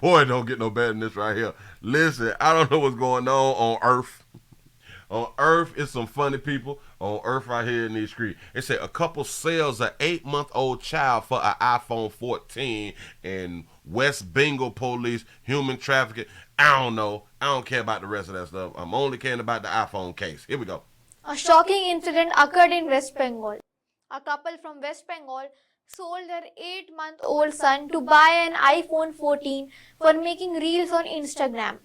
Boy, don't get no better than this right here. Listen, I don't know what's going on Earth. On Earth, it's some funny people on Earth right here in these streets. They say a couple sells an 8-month-old child for an iPhone 14 and West Bengal police human trafficking. I don't know. I don't care about the rest of that stuff. I'm only caring about the iPhone case. Here we go. A shocking incident occurred in West Bengal. A couple from West Bengal sold their 8-month-old son to buy an iPhone 14 for making reels on Instagram.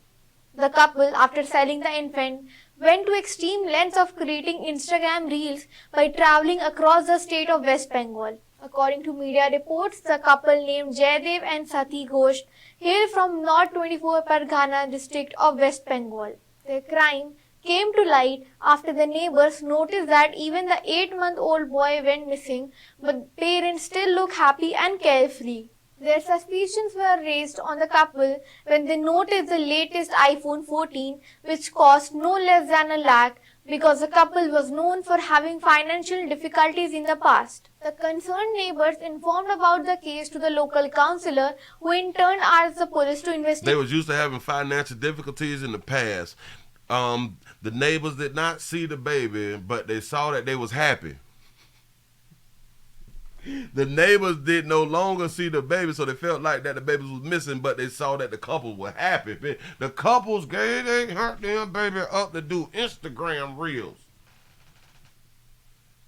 The couple, after selling the infant, went to extreme lengths of creating Instagram reels by traveling across the state of West Bengal. According to media reports, the couple named Jaydev and Sati Ghosh hail from North 24 Pargana district of West Bengal. Their crime came to light after the neighbors noticed that even the 8-month-old boy went missing, but parents still look happy and carefree. Their suspicions were raised on the couple when they noticed the latest iPhone 14, which cost no less than a lakh, because the couple was known for having financial difficulties in the past. The concerned neighbors informed about the case to the local councillor, who in turn asked the police to investigate. They was used to having financial difficulties in the past. The neighbors did not see the baby, but they saw that they was happy. The neighbors did no longer see the baby, so they felt like that the baby was missing, but they saw that the couple were happy. The couples gave their damn baby up to do Instagram reels.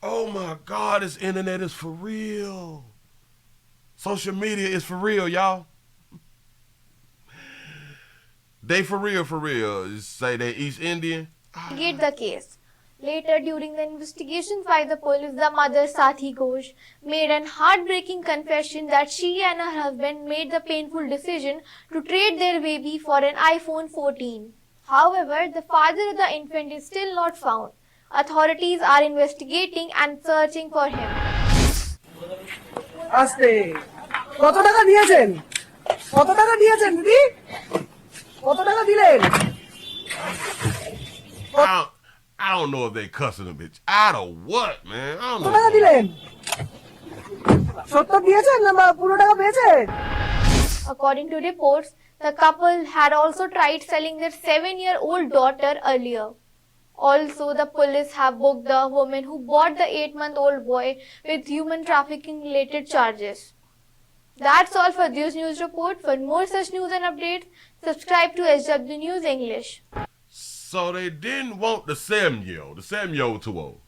Oh my God, this internet is for real. Social media is for real, y'all. They for real. You say they East Indian. The case. Later, during the investigations by the police, the mother, Sati Ghosh, made an heartbreaking confession that she and her husband made the painful decision to trade their baby for an iPhone 14. However, the father of the infant is still not found. Authorities are investigating and searching for him. আস্তে কত টাকা দিয়েছেন দিদি কত টাকা দিলেন I don't know if they cussing a bitch out of what, man. I don't know. কত টাকা দিলেন 70 দিয়েছেন না পুরো টাকা পেয়েছেন According to reports, the couple had also tried selling their 7-year-old daughter earlier. Also, the police have booked the woman who bought the 8-month-old boy with human trafficking related charges. That's all for this news report. For more such news and updates, subscribe to SW News English. So they didn't want the 7-year-old. The 7-year-old too old.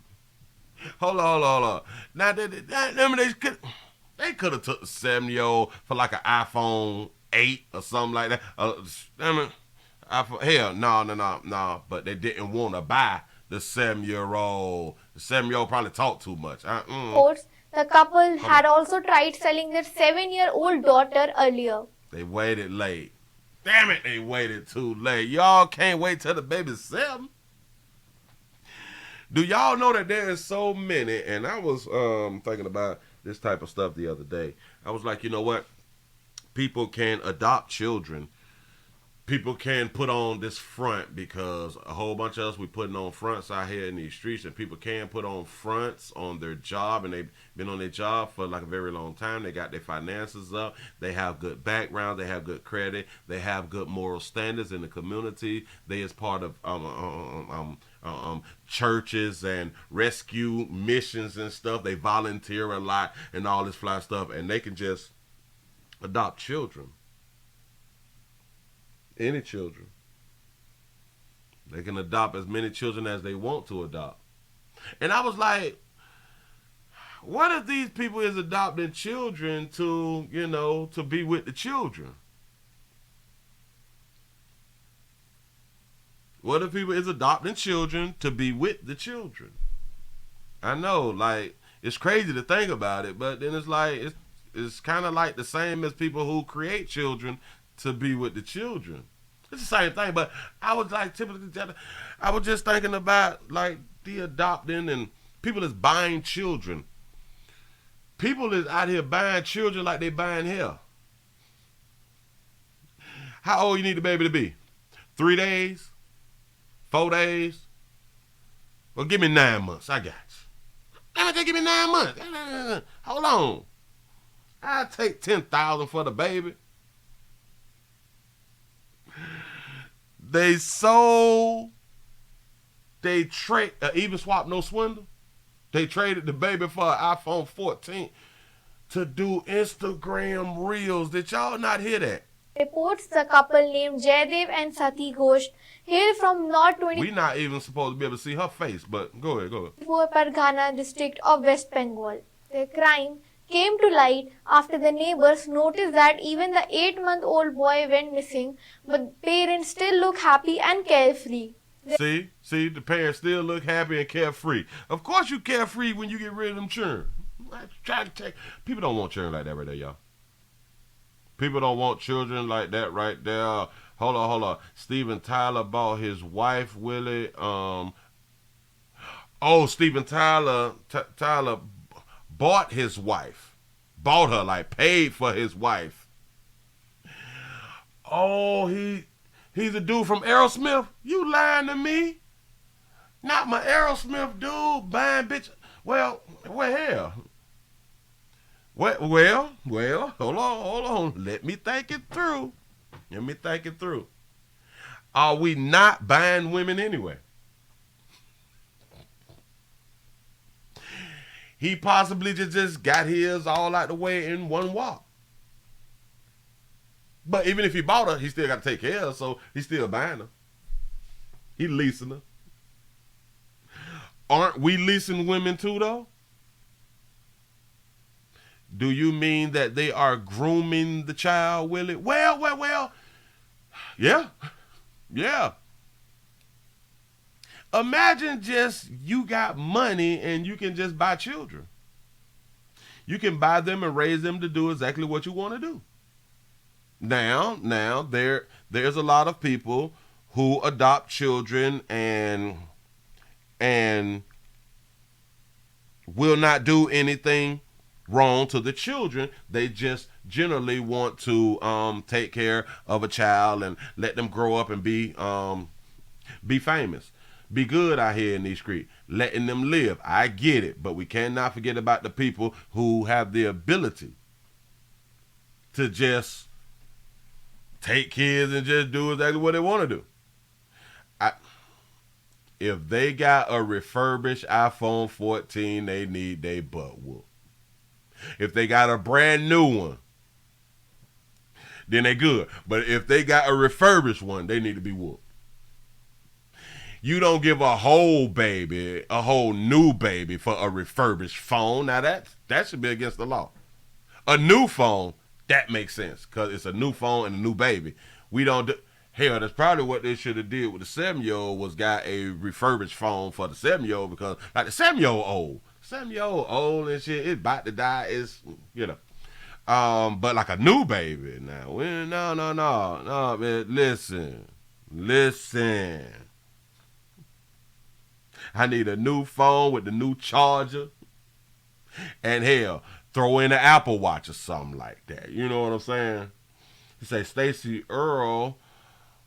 Hold on. Now, they could have took the 7-year-old for like an iPhone 8 or something like that. Hell, no. But they didn't want to buy the 7-year-old. The 7-year-old probably talked too much. The couple had also tried selling their 7-year-old daughter earlier. They waited late. Damn it, they waited too late. Y'all can't wait till the baby's 7. Do y'all know that there is so many, and I was thinking about this type of stuff the other day. I was like, you know what? People can adopt children. People can put on this front, because a whole bunch of us, we putting on fronts out here in these streets, and people can put on fronts on their job, and they've been on their job for like a very long time. They got their finances up. They have good background. They have good credit. They have good moral standards in the community. They is part of churches and rescue missions and stuff. They volunteer a lot and all this fly stuff, and they can just adopt children. Any children. They can adopt as many children as they want to adopt. And I was like, what if these people is adopting children to, to be with the children? What if people is adopting children to be with the children? I know, like, it's crazy to think about it, but then it's like, it's kind of like the same as people who create children to be with the children. It's the same thing, but I was like, I was just thinking about like the adopting and people is buying children. People is out here buying children like they buying hair. How old you need the baby to be? 3 days? 4 days? Well, give me 9 months. I got you. Just give me 9 months. Hold on. I'll take $10,000 for the baby. They sold, they trade, even swap no swindle. They traded the baby for an iPhone 14 to do Instagram reels. Did y'all not hear that? Reports the couple named Jaydev and Sati Ghosh hail from North We not even supposed to be able to see her face, but go ahead. 24 Pargana district of West Bengal. Their crime came to light after the neighbors noticed that even the 8-month-old boy went missing, but parents still look happy and carefree. See, the parents still look happy and carefree. Of course you carefree when you get rid of them children. People don't want children like that right there, y'all. People don't want children like that right there. Hold on. Steven Tyler bought his wife, Willie. Steven Tyler bought his wife. Bought her, like paid for his wife. Oh, he's a dude from Aerosmith. You lying to me? Not my Aerosmith dude buying bitch. Well, hell. Well, hold on. Let me think it through. Are we not buying women anyway? He possibly just got his all out the way in one walk. But even if he bought her, he still got to take care of her, so he's still buying her. He leasing her. Aren't we leasing women too, though? Do you mean that they are grooming the child, Willie? Well. Yeah. Imagine just you got money and you can just buy children. You can buy them and raise them to do exactly what you want to do. Now, there's a lot of people who adopt children and will not do anything wrong to the children. They just generally want to take care of a child and let them grow up and be famous, be good out here in these streets, letting them live. I get it, but we cannot forget about the people who have the ability to just take kids and just do exactly what they want to do. If they got a refurbished iPhone 14, they need their butt whooped. If they got a brand new one, then they good. But if they got a refurbished one, they need to be whooped. You don't give a whole new baby for a refurbished phone. Now that should be against the law. A new phone, that makes sense because it's a new phone and a new baby. We don't do. Hell, that's probably what they should have did with the 7-year-old was got a refurbished phone for the 7-year-old because like the 7-year-old old. 7-year-old old and shit, it's about to die. It's, but like a new baby now. No, man, listen. I need a new phone with the new charger. And hell, throw in an Apple Watch or something like that. You know what I'm saying? He say, Stacey Earl,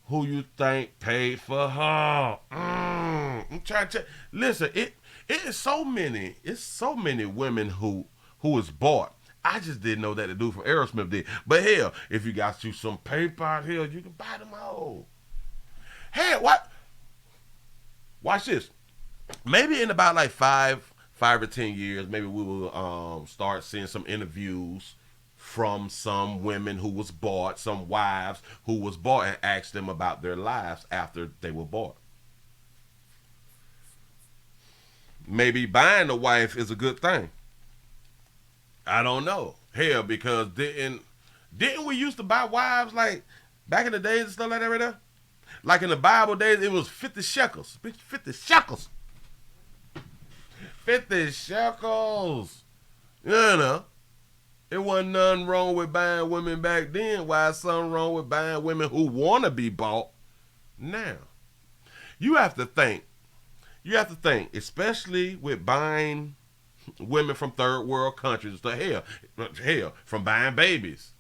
who you think paid for her? I'm trying to listen, it is so many women who is bought. I just didn't know that the dude from Aerosmith did. But hell, if you got you some paper out here, you can buy them all. Hell, what? Watch this. Maybe in about like 5 or 10 years, maybe we will start seeing some interviews from some women who was bought, some wives who was bought, and ask them about their lives after they were bought. Maybe buying a wife is a good thing. I don't know. Hell, because didn't we used to buy wives like back in the days and stuff like that right there? Like in the Bible days, it was 50 shekels. 50 shekels. 50 shekels. You know. It wasn't nothing wrong with buying women back then. Why is something wrong with buying women who want to be bought now? You have to think, especially with buying women from third world countries. Hell, from buying babies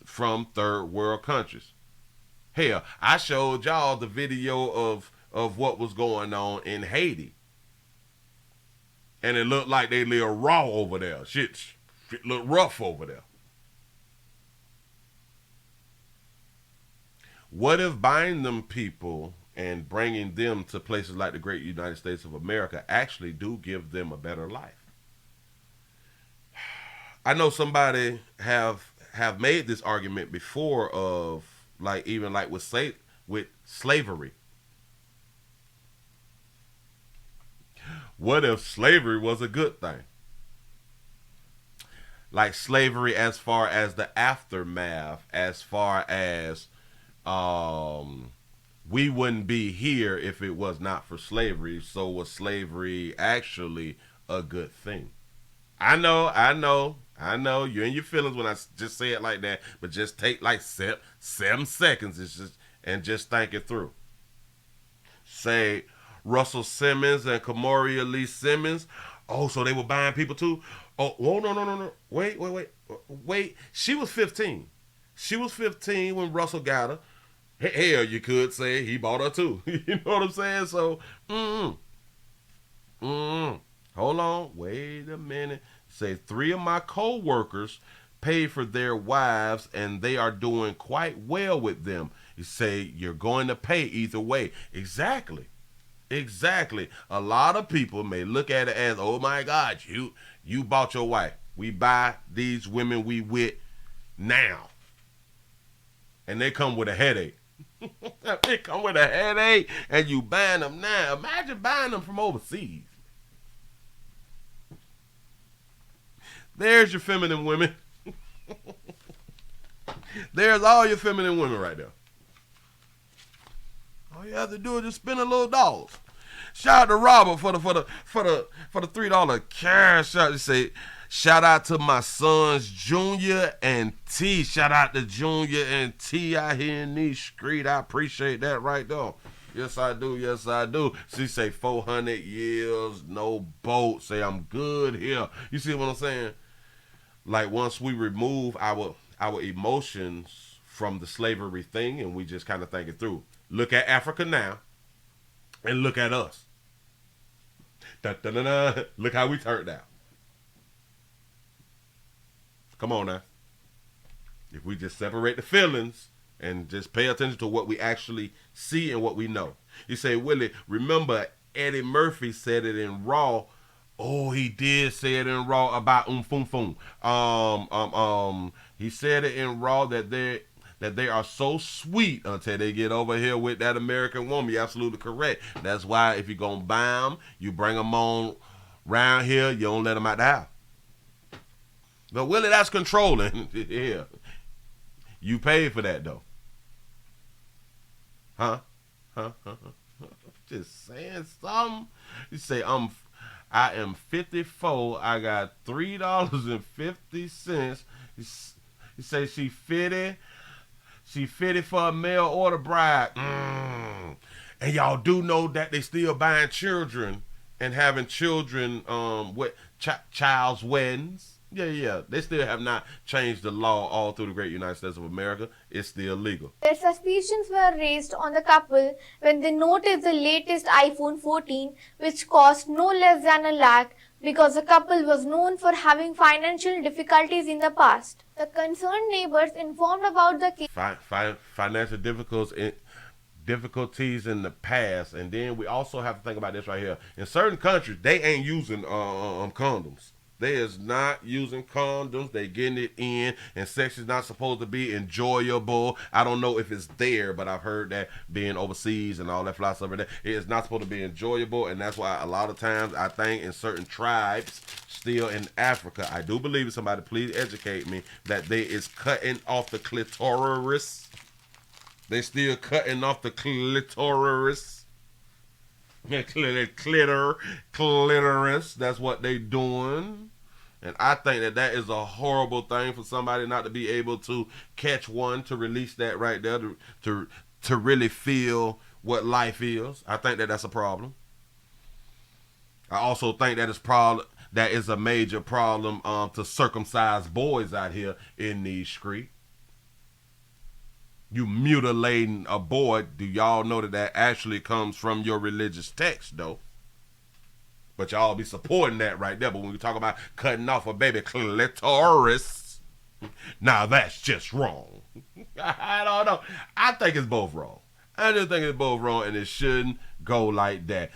from third world countries. Hell, I showed y'all the video of what was going on in Haiti. And it looked like they live raw over there. Shit looked rough over there. What if buying them people and bringing them to places like the great United States of America actually do give them a better life? I know somebody have made this argument before of like even like with slavery. What if slavery was a good thing? Like slavery as far as the aftermath, as far as um we wouldn't be here if it was not for slavery. So was slavery actually a good thing? I know. You're in your feelings when I just say it like that, but just take like 7 seconds and just think it through. Say Russell Simmons and Kamoria Lee Simmons. Oh, so they were buying people too? Oh, whoa, no. Wait. She was 15. She was 15 when Russell got her. Hell, you could say he bought her too. You know what I'm saying? So, hold on. Wait a minute. Say 3 of my co-workers pay for their wives and they are doing quite well with them. You say you're going to pay either way. Exactly. A lot of people may look at it as, oh my God, you bought your wife. We buy these women we with now. And they come with a headache. They come with a headache and you buying them now. Imagine buying them from overseas. There's your feminine women. There's all your feminine women right there. All you have to do is just spend a little dollars. Shout out to Robert for the $3 cash out. You say, shout out to my sons Junior and T. Shout out to Junior and T out here in these streets. I appreciate that right there. Yes, I do. She say 400 years, no boat. Say I'm good here. You see what I'm saying? Like once we remove our emotions from the slavery thing and we just kind of think it through. Look at Africa now and look at us. Da-da-da-da. Look how we turned out. Come on now. If we just separate the feelings and just pay attention to what we actually see and what we know. You say, Willie, remember Eddie Murphy said it in Raw. Oh, he did say it in Raw about Fum Fum. He said it in Raw that they are so sweet until they get over here with that American woman. You're absolutely correct. That's why if you're going to buy them, you bring them on round here. You don't let them out the house. But Willie, that's controlling. Yeah. You paid for that, though. Huh? Just saying something. You say, I am 54. I got $3.50. You say she fitted. She fitted for a mail order bride. And y'all do know that they still buying children and having children with child's weddings. Yeah. They still have not changed the law all through the great United States of America. It's still legal. Their suspicions were raised on the couple when they noticed the latest iPhone 14, which cost no less than $1 lakh, because the couple was known for having financial difficulties in the past. The concerned neighbors informed about the case. Financial difficulties in the past, and then we also have to think about this right here. In certain countries, they ain't using condoms. They is not using condoms. They getting it in, and sex is not supposed to be enjoyable. I don't know if it's there, but I've heard that being overseas and all that fly stuff, it is not supposed to be enjoyable, and that's why a lot of times I think in certain tribes, still in Africa, I do believe, somebody please educate me, that they is cutting off the clitoris. They still cutting off the clitoris. Clitoris. That's what they doing. And I think that is a horrible thing for somebody not to be able to catch one, to release that right there, to really feel what life is. I think that that's a problem. I also think that is a major problem to circumcise boys out here in these streets. You mutilating a boy. Do y'all know that actually comes from your religious text, though? But y'all be supporting that right there. But when we talk about cutting off a baby clitoris, Now that's just wrong. I don't know. I think it's both wrong. I just think it's both wrong, and it shouldn't go like that.